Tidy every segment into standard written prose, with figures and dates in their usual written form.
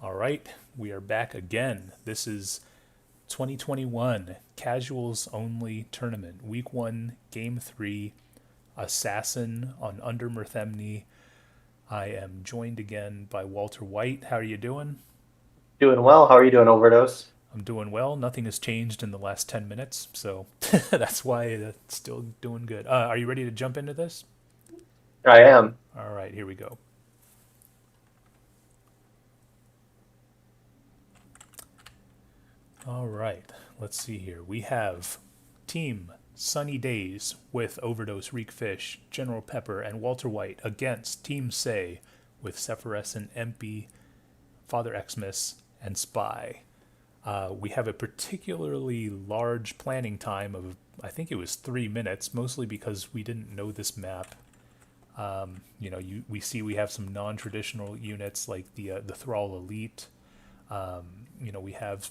All right, we are back again. This is 2021 casuals only tournament, week 1, game 3, Assassin on under Muirthemne. I am joined again by Walter Wight. How are you doing? Doing well. How are you doing, Overdose? I'm doing well. Nothing has changed in the last 10 minutes, so that's why it's still doing good. Are you ready to jump into this? I am. All right, here we go. All right, let's see here. We have Team Sunny Days with Overdose, Reek Fish, General Pepper, and Walter Wight against Team Say with Sephiroth, Empy, Father Xmas, and Spy. We have a particularly large planning time of, I think it was 3 minutes, mostly because we didn't know this map. We see we have some non-traditional units like the Thrall Elite. We have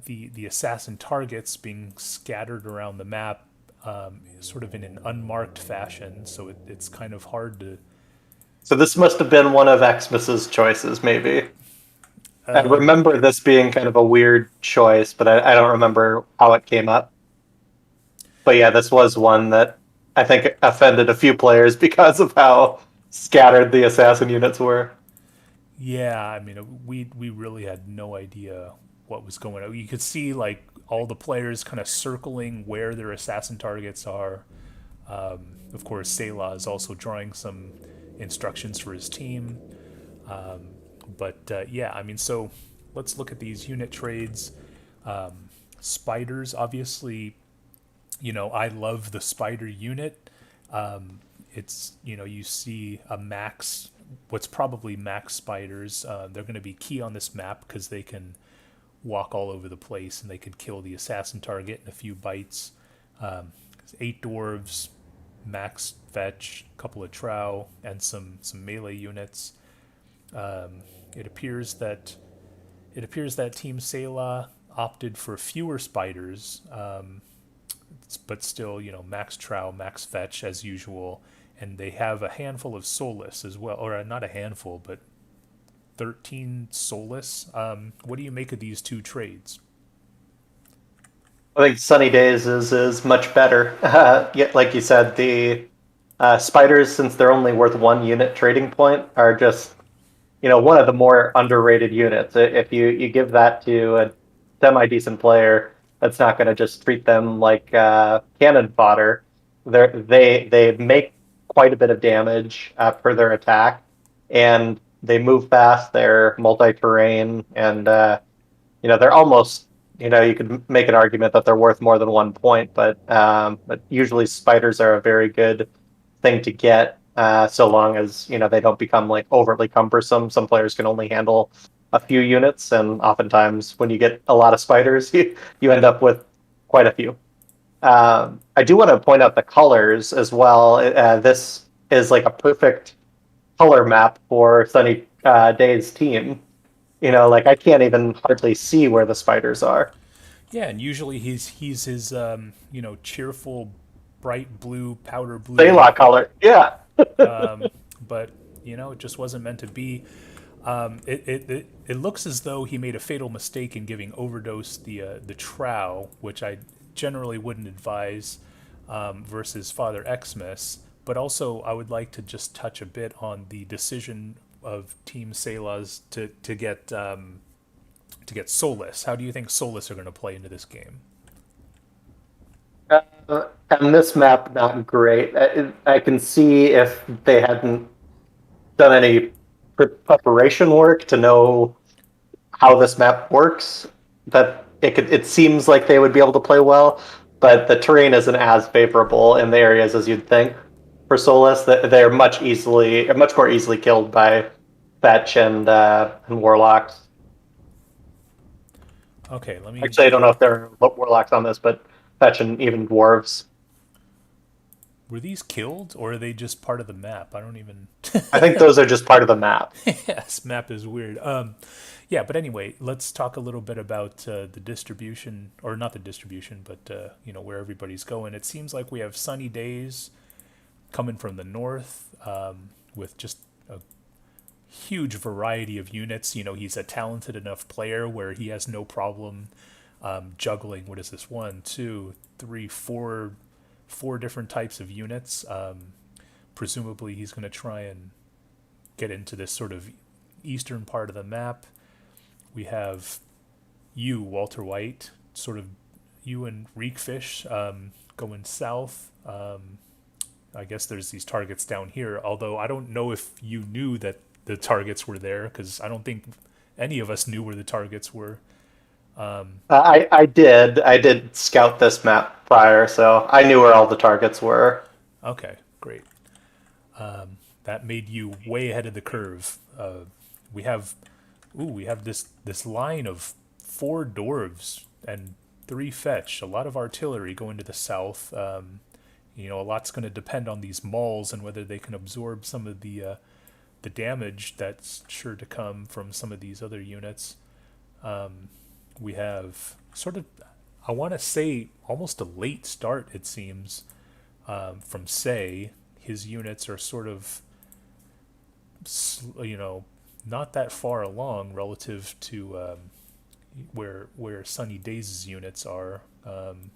the assassin targets being scattered around the map, sort of in an unmarked fashion. So it's kind of hard to. So this must have been one of Xmas's choices, maybe. I Uh, remember this being kind of a weird choice, but I don't remember how it came up. But yeah, this was one that I think offended a few players because of how scattered the assassin units were. yeah, I mean, we really had no idea what was going on. You could see like all the players kind of circling where their assassin targets are. Of course, Selah is also drawing some instructions for his team. But yeah, I mean, so let's look at these unit trades. Spiders, obviously, I love the spider unit. You see a max, what's probably max spiders. They're going to be key on this map because they can walk all over the place and they could kill the assassin target in a few bites. 8 dwarves, max fetch, a couple of trow, and some melee units. It appears that Team Selah opted for fewer spiders, but still, max trow, max fetch as usual, and they have a handful of soulless as well, or not a handful, but 13 soulless. What do you make of these two trades? I think Sunny Days is much better. Yet, like you said, the spiders, since they're only worth 1 unit trading point, are just one of the more underrated units. If you give that to a semi decent player, that's not going to just treat them like cannon fodder. They make quite a bit of damage for their attack, and they move fast. They're multi terrain, and they're almost you could make an argument that they're worth more than 1 point, but usually spiders are a very good thing to get, so long as they don't become like overly cumbersome. Some players can only handle a few units, and oftentimes when you get a lot of spiders, you end up with quite a few. I do want to point out the colors as well. This is like a perfect color map for Sunny Day's team. Like I can't even hardly see where the spiders are. Yeah, and usually he's his cheerful, bright blue, powder blue, Saylock color, yeah. but it just wasn't meant to be. It looks as though he made a fatal mistake in giving Overdose the trow, which I generally wouldn't advise, versus Father Xmas. But also, I would like to just touch a bit on the decision of Team Selah's to get Solus. How do you think Solus are going to play into this game? And this map, not great. I can see if they hadn't done any preparation work to know how this map works, that it seems like they would be able to play well, but the terrain isn't as favorable in the areas as you'd think for Solus. That they're much more easily killed by fetch and warlocks. Okay, let me. Actually, I don't know if there are warlocks on this, but fetch and even dwarves. Were these killed or are they just part of the map? I don't even. I think those are just part of the map. This map is weird. Yeah, but anyway, let's talk a little bit about the distribution, or not the distribution, but where everybody's going. It seems like we have sunny days coming from the north, with just a huge variety of units. You know, he's a talented enough player where he has no problem juggling. What is this? One, two, three, four different types of units. Presumably, he's going to try and get into this sort of eastern part of the map. We have you, Walter Wight, sort of you and Reekfish going south. I guess there's these targets down here, although I don't know if you knew that the targets were there, because I don't think any of us knew where the targets were. I did scout this map prior, so I knew where all the targets were. Okay, great. That made you way ahead of the curve. We have, we have this line of 4 dwarves and 3 fetch. A lot of artillery going to the south. You know, a lot's going to depend on these mauls and whether they can absorb some of the damage that's sure to come from some of these other units. We have sort of, I want to say, almost a late start, it seems, from Say. His units are sort of, you know, not that far along relative to where Sunny Days' units are. And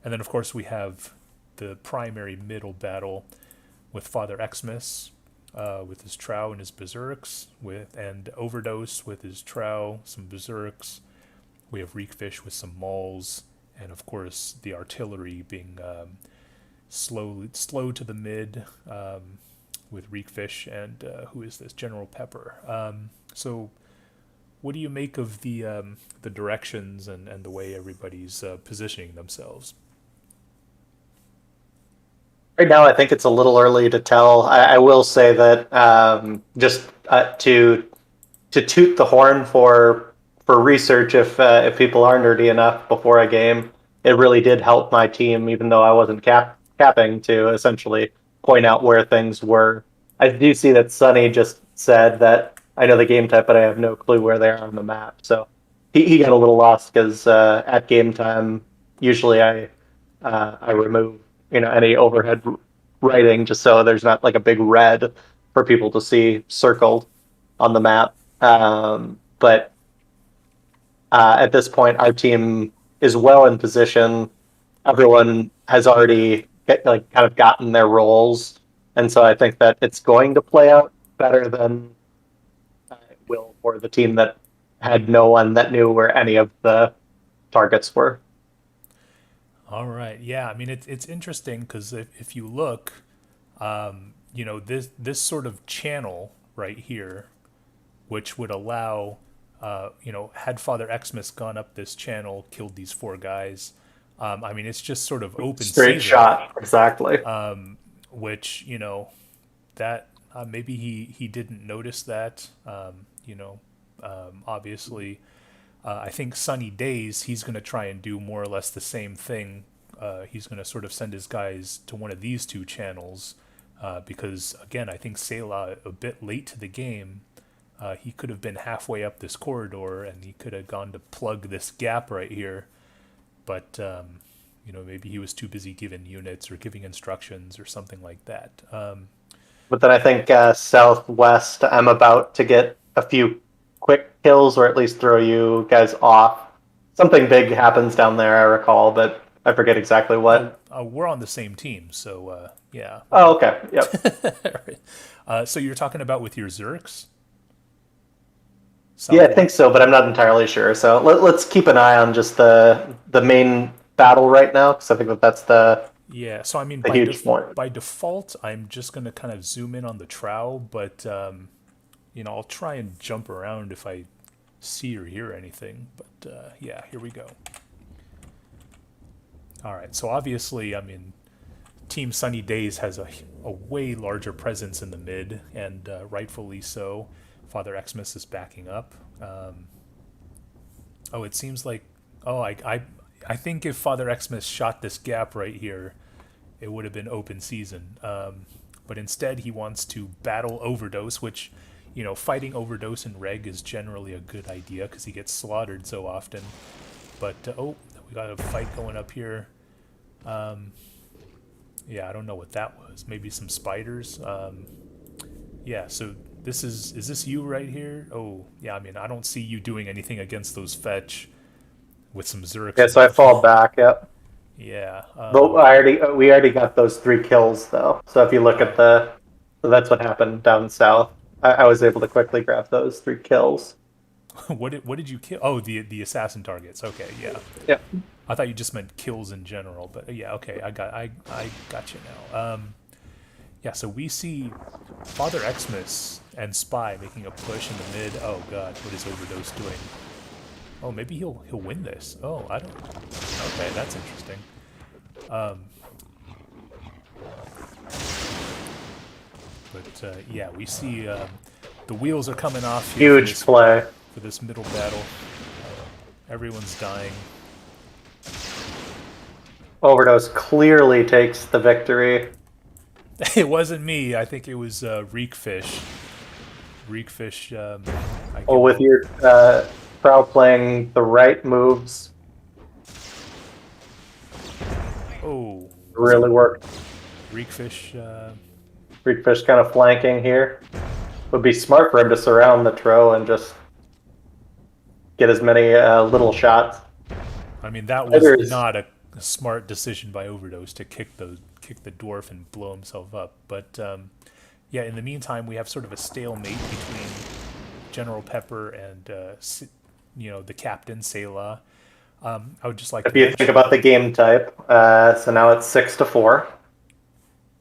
then, of course, we have the primary middle battle with Father Xmas with his Trow and his Berserks, and Overdose with his Trow, some Berserks. We have Reekfish with some Mauls, and of course the artillery being slow to the mid with Reekfish and who is this, General Pepper. So what do you make of the directions and the way everybody's positioning themselves? Right now, I think it's a little early to tell. I will say that just to toot the horn for research, if people are nerdy enough before a game, it really did help my team, even though I wasn't capping, to essentially point out where things were. I do see that Sunny just said that I know the game type, but I have no clue where they are on the map. So he got a little lost because at game time, usually I remove any overhead writing just so there's not like a big red for people to see circled on the map. But at this point, our team is well in position. Everyone has already kind of gotten their roles, and so I think that it's going to play out better than it will for the team that had no one that knew where any of the targets were. All right. Yeah. I mean, it's interesting because if you look, you know, this sort of channel right here, which would allow, you know, had Father Xmas gone up this channel, killed these 4 guys. I mean, it's just sort of open Straight season, shot, exactly. which, you know, that maybe he didn't notice that. You know, obviously, I think Sunny Days, he's going to try and do more or less the same thing. He's going to sort of send his guys to one of these 2 channels because, again, I think Selah, a bit late to the game, he could have been halfway up this corridor and he could have gone to plug this gap right here. But, you know, maybe he was too busy giving units or giving instructions or something like that. But then I think southwest, I'm about to get a few quick kills, or at least throw you guys off. Something big happens down there, I recall, but I forget exactly what. We're on the same team, so yeah. Oh, okay. Yep. So you're talking about with your Zerks? Yeah, I think so, but I'm not entirely sure. So let's keep an eye on just the main battle right now, because I think that's Yeah, so I mean, the huge point. by default, I'm just going to kind of zoom in on the Trow, but, you know, I'll try and jump around if I see or hear anything. But, yeah, here we go. All right, so obviously, I mean, Team Sunny Days has a way larger presence in the mid, and rightfully so. Father Xmas is backing up. Oh, it seems like... Oh, I think if Father Xmas shot this gap right here, it would have been open season. But instead, he wants to battle Overdose, which, you know, fighting Overdose in Reg is generally a good idea because he gets slaughtered so often. But, oh, we got a fight going up here. Yeah, I don't know what that was. Maybe some spiders. Yeah, so is this you right here? Oh, yeah, I mean, I don't see you doing anything against those fetch with some Yeah, Zerks so I above. fall back. Yep. Yeah. But we already got those 3 kills though. So if you look at Oh, so that's what happened down south. I was able to quickly grab those 3 kills. what did you kill? Oh, the assassin targets. Okay, yeah. Yeah. I thought you just meant kills in general, but yeah, okay, I got you now. Yeah, so we see Father Xmas and Spy making a push in the mid. Oh god, what is Overdose doing? Oh, maybe he'll win this. Oh, I don't. Okay, that's interesting. But yeah, we see the wheels are coming off here Huge play. for this middle battle. Everyone's dying. Overdose clearly takes the victory. It wasn't me. I think it was Reekfish. Reekfish. Oh, with your Prow playing the right moves, Oh, really worked. Reekfish. Freakfish kind of flanking here. Would be smart for him to surround the Tro and just get as many little shots. I mean, that was Fighters, not a smart decision by Overdose to kick the dwarf and blow himself up. But yeah, in the meantime, we have sort of a stalemate between General Pepper and the captain Selah. I would just like if to you mention, think about the game type, so now it's 6-4.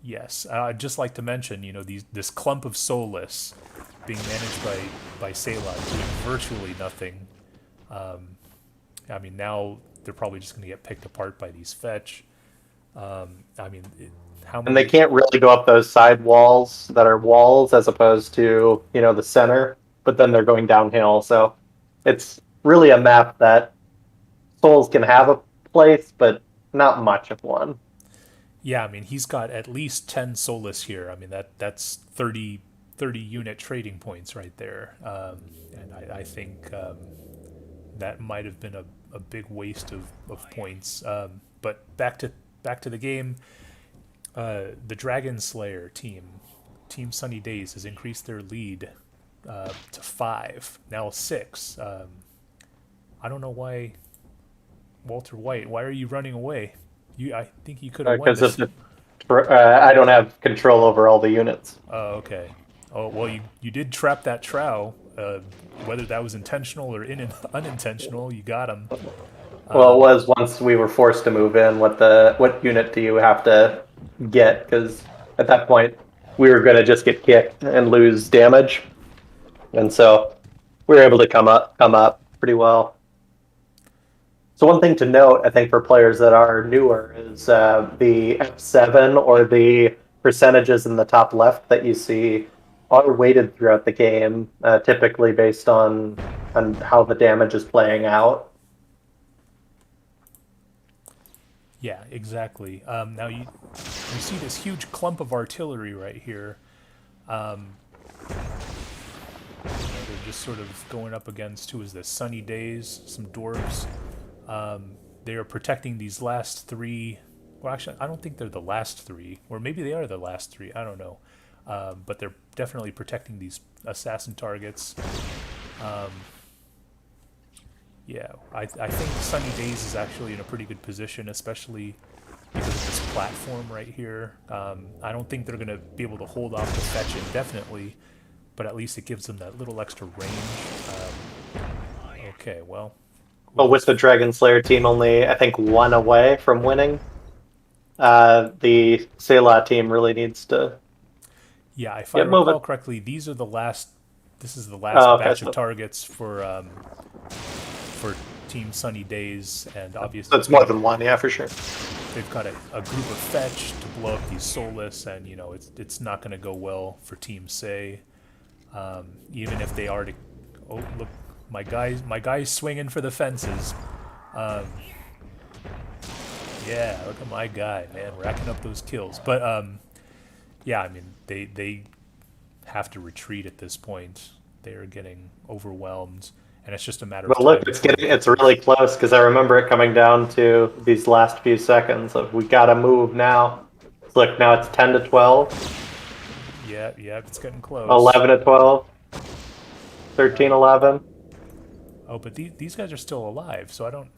yes, I'd just like to mention, this clump of Soulless being managed by Selah doing virtually nothing. I mean, now they're probably just going to get picked apart by these fetch. I mean, how many? And they can't really go up those side walls that are walls as opposed to, the center, but then they're going downhill. So it's really a map that Souls can have a place, but not much of one. Yeah, I mean, he's got at least 10 Soulless here. I mean, that's 30 unit trading points right there. And I think that might have been a big waste of points. But back to the game. The Dragon Slayer Team Sunny Days, has increased their lead to 5, now 6. I don't know why, Walter Wight. Why are you running away? I think you could have won Because this. I don't have control over all the units. Oh, okay. Oh, well, you did trap that Trow. Whether that was intentional or unintentional, you got him. Well, it was once we were forced to move in. What unit do you have to get? Because at that point, we were going to just get kicked and lose damage, and so we were able to come up pretty well. So one thing to note, I think, for players that are newer is the F7 or the percentages in the top left that you see are weighted throughout the game, typically based on how the damage is playing out. Yeah, exactly. Now you see this huge clump of artillery right here. They're just sort of going up against, who is this? Sunny Days, some dwarves. They are protecting these last 3. Well, actually, I don't think they're the last 3, or maybe they are the last 3. I don't know. But they're definitely protecting these assassin targets. Yeah, I think Sunny Days is actually in a pretty good position, especially because of this platform right here. I don't think they're going to be able to hold off the fetch indefinitely, but at least it gives them that little extra range. Okay, well. But with the Dragon Slayer team only, I think, 1 away from winning, the Selah team really needs to. Yeah, if I recall correctly, these are the last. This is the last batch of targets for Team Sunny Days, and obviously that's more than 1, yeah, for sure. They've got a group of fetch to blow up these Soulless, and it's not going to go well for Team Say, even if they are to. Oh, look, my guy's swinging for the fences. Yeah, look at my guy, man, racking up those kills. But yeah, I mean, they have to retreat at this point. They are getting overwhelmed, and it's just a matter of time. Look, it's really close, because I remember it coming down to these last few seconds of we gotta move now. Look, now it's 10-12. yeah, it's getting close. 11 to 12, 13, Uh, 11. oh, but these guys are still alive, so I don't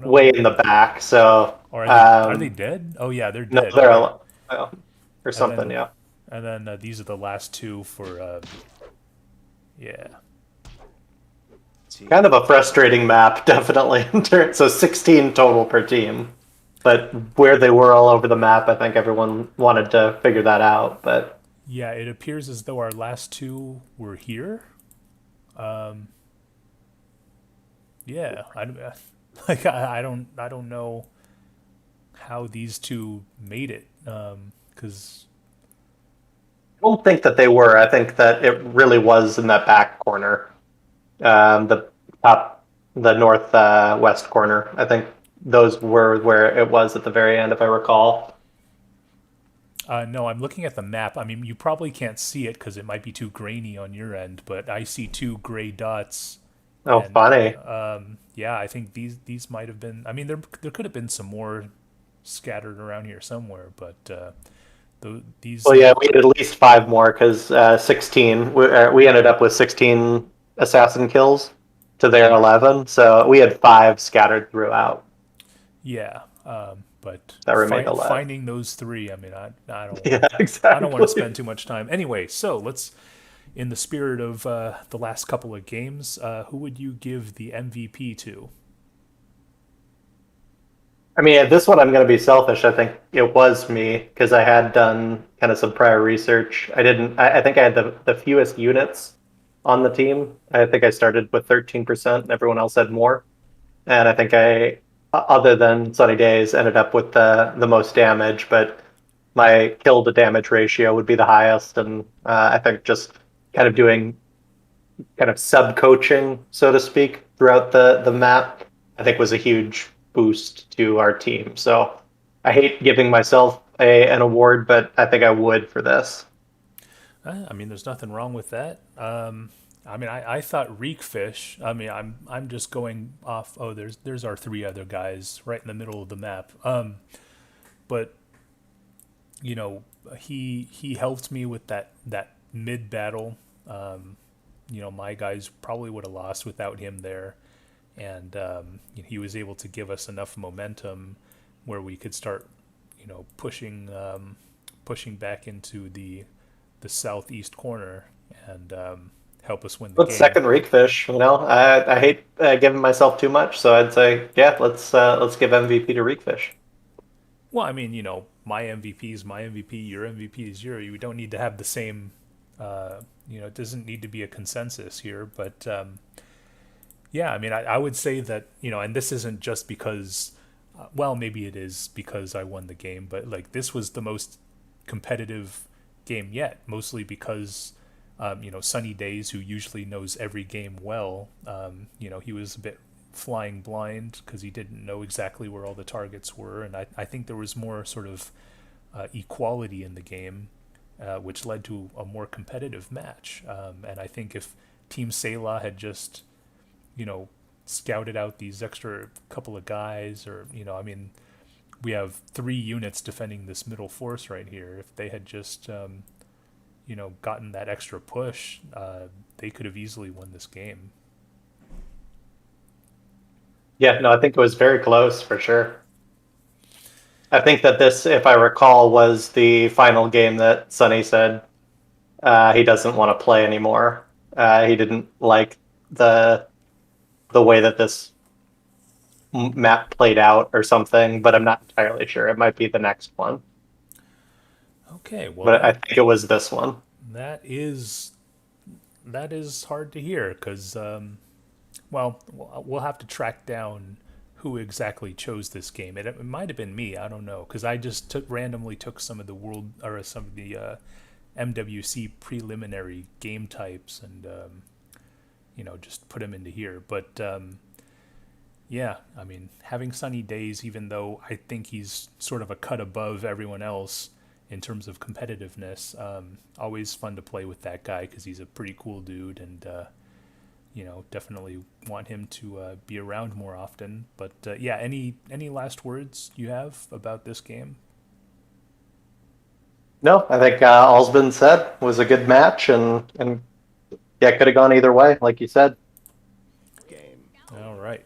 Way know. in the back. So, Or are they dead? Oh yeah, they're no, dead. they're Okay. or And something. then Yeah. these are the last two for yeah. Kind of a frustrating map, definitely. So 16 total per team. But where they were all over the map, I think everyone wanted to figure that out. But Yeah, it appears as though our last two were here. Yeah, like I don't know how these two made it because I don't think that they were. I think that it really was in that back corner, the top, the north west corner. I think those were where it was at the very end, if I recall. no, I'm looking at the map. I mean, you probably can't see it because it might be too grainy on your end, but I see two gray dots, Oh, and funny. yeah, I think these might have been. I mean, there could have been some more scattered around here somewhere, but these Well, yeah, we had at least five more because 16. We ended up with 16 assassin kills to their 11. So we had five scattered throughout yeah, but that remained alive. finding those three, I mean, I don't want Yeah, to I don't want to exactly. spend too much time. Anyway, so let's, in the spirit of the last couple of games, who would you give the MVP to? I mean, at this one, I'm going to be selfish. I think it was me because I had done kind of some prior research. I didn't, I think I had the fewest units on the team. I think I started with 13% and everyone else had more. And I think other than Sunny Days, ended up with the most damage, but my kill to damage ratio would be the highest. And I think just kind of doing kind of sub coaching, so to speak, throughout the map, I think was a huge boost to our team. So I hate giving myself an award, but I think I would for this. I mean, there's nothing wrong with that. I mean, I thought Reekfish. I mean, I'm just going off. Oh, there's our three other guys right in the middle of the map. But you know, he helped me with that mid battle. You know, my guys probably would have lost without him there, and he was able to give us enough momentum where we could start, pushing back into the southeast corner and help us win the But game. second Reekfish, I hate giving myself too much, so I'd say yeah, let's give MVP to Reekfish. Well, I mean, my MVP is my MVP, your MVP is your. You don't need to have the same. It doesn't need to be a consensus here, but yeah, I mean, I would say that and this isn't just because, well, maybe it is because I won the game, but like this was the most competitive game yet, mostly because Sunny Days, who usually knows every game well, he was a bit flying blind because he didn't know exactly where all the targets were, and I think there was more sort of equality in the game, which led to a more competitive match. And I think if Team Selah had just scouted out these extra couple of guys, or I mean, we have three units defending this middle force right here. If they had just gotten that extra push, they could have easily won this game. Yeah, no, I think it was very close for sure. I think that this, if I recall, was the final game that Sonny said he doesn't want to play anymore. He didn't like the way that this map played out or something, but I'm not entirely sure. It might be the next one, Okay, well but I that think it was this one. that is that is hard to hear because well, we'll have to track down who exactly chose this game. It might have been me. I don't know because I just randomly took some of the world or some of the MWC preliminary game types and just put them into here. But yeah, I mean, having Sunny Days, even though I think he's sort of a cut above everyone else in terms of competitiveness, always fun to play with that guy because he's a pretty cool dude and definitely want him to be around more often. But yeah, any last words you have about this game? No, I think all's been said. It was a good match, and yeah, it could have gone either way, like you said. All right.